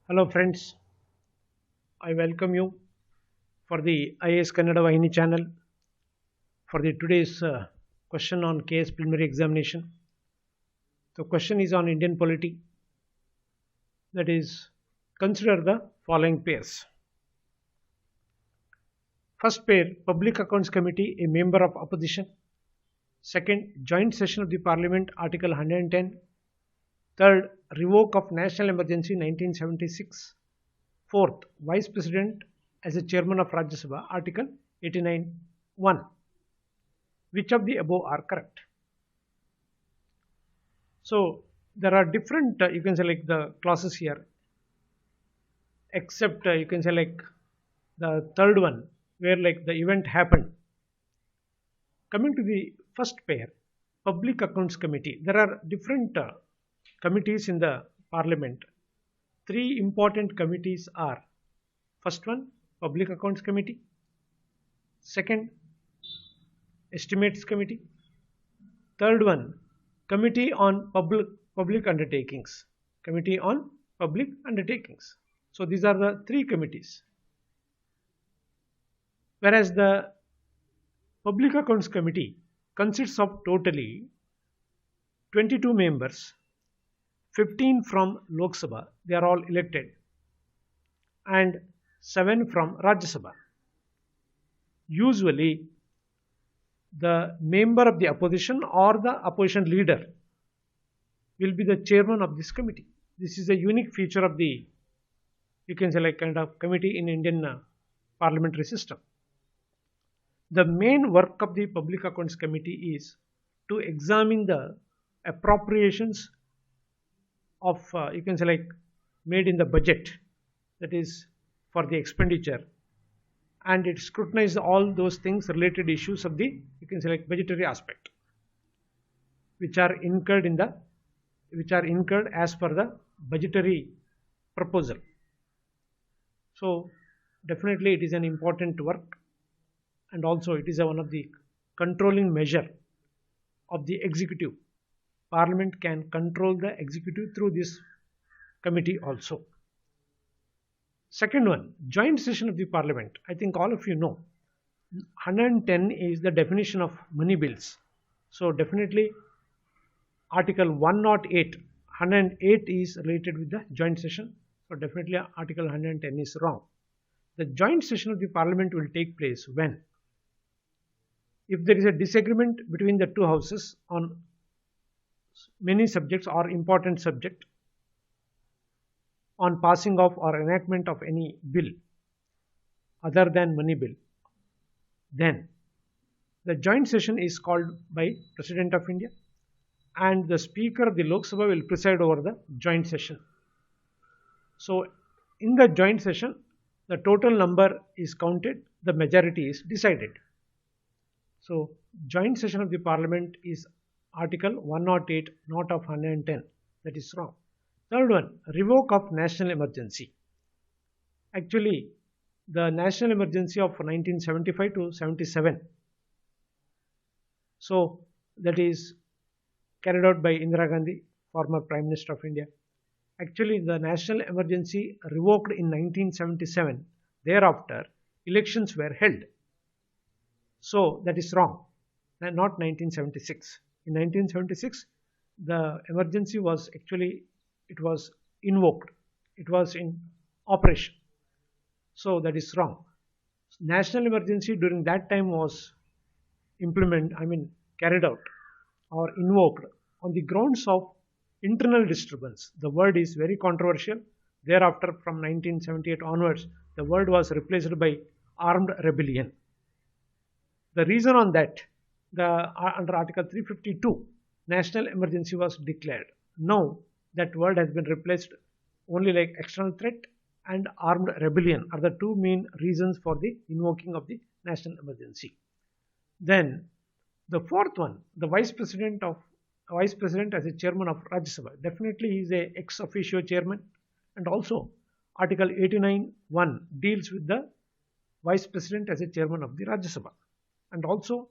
Hello friends, I welcome you for the IAS Kannada Vahini channel for the today's question on case preliminary examination. The question is on Indian polity, that is, consider the following pairs. First pair, Public Accounts Committee, a member of opposition. Second, joint session of the Parliament, Article 110. Third, revoke of national emergency 1976. Fourth, Vice President as a chairman of Rajya Sabha, Article 89(1). Which of the above are correct? So there are different, you can say like the clauses here, except you can say like the third one, where like the event happened. Coming to the first pair, Public Accounts Committee, there are different committees in the Parliament. Three important committees are: first one, Public Accounts Committee; second, Estimates Committee; third one, Committee on Public Undertakings. Committee on Public Undertakings. So these are the three committees. Whereas the Public Accounts Committee consists of totally 22 members, 15 from Lok Sabha, they are all elected, and 7 from Rajya Sabha. Usually, the member of the opposition or the opposition leader will be the chairman of this committee. This is a unique feature of the, you can say like kind of committee in Indian parliamentary system. The main work of the Public Accounts Committee is to examine the appropriations of, you can say like made in the budget, that is for the expenditure, and it scrutinizes all those things related issues of the, you can say like budgetary aspect, which are incurred as per the budgetary proposal. So definitely it is an important work, and also it is one of the controlling measure of the executive. Parliament can control the executive through this committee also. Second one, joint session of the Parliament. I think all of you know 110 is the definition of money bills. So definitely Article 108, 108 is related with the joint session. So definitely Article 110 is wrong. The joint session of the Parliament will take place when? If there is a disagreement between the two houses on many subjects or important subject, on passing of or enactment of any bill other than money bill, then the joint session is called by President of India, and the Speaker of the Lok Sabha will preside over the joint session. So in the joint session, the total number is counted, the majority is decided. So joint session of the Parliament is Article 108, not of 110. That is wrong. Third one, revoke of national emergency. Actually, the national emergency of 1975 to 77. So that is carried out by Indira Gandhi, former Prime Minister of India. Actually, the national emergency revoked in 1977. Thereafter, elections were held. So that is wrong. Not 1976. In 1976, the emergency was actually, it was invoked. It was in operation. So that is wrong. National emergency during that time was carried out or invoked on the grounds of internal disturbance. The word is very controversial. Thereafter, from 1978 onwards, the word was replaced by armed rebellion. The reason on that, under Article 352, national emergency was declared. Now that word has been replaced, only like external threat and armed rebellion are the two main reasons for the invoking of the national emergency. Then the fourth one, the vice president as a chairman of Rajya Sabha. Definitely he is a ex officio chairman, and also Article 89(1) deals with the vice president as a chairman of the Rajya Sabha, and also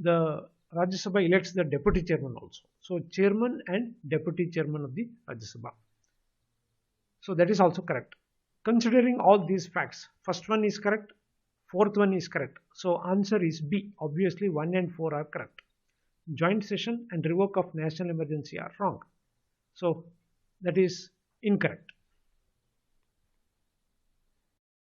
the Rajya Sabha elects the deputy chairman also. So chairman and deputy chairman of the Rajya Sabha. So that is also correct. Considering all these facts, first one is correct, fourth one is correct. So answer is B. Obviously 1 and 4 are correct. Joint session and revoke of national emergency are wrong. So that is incorrect.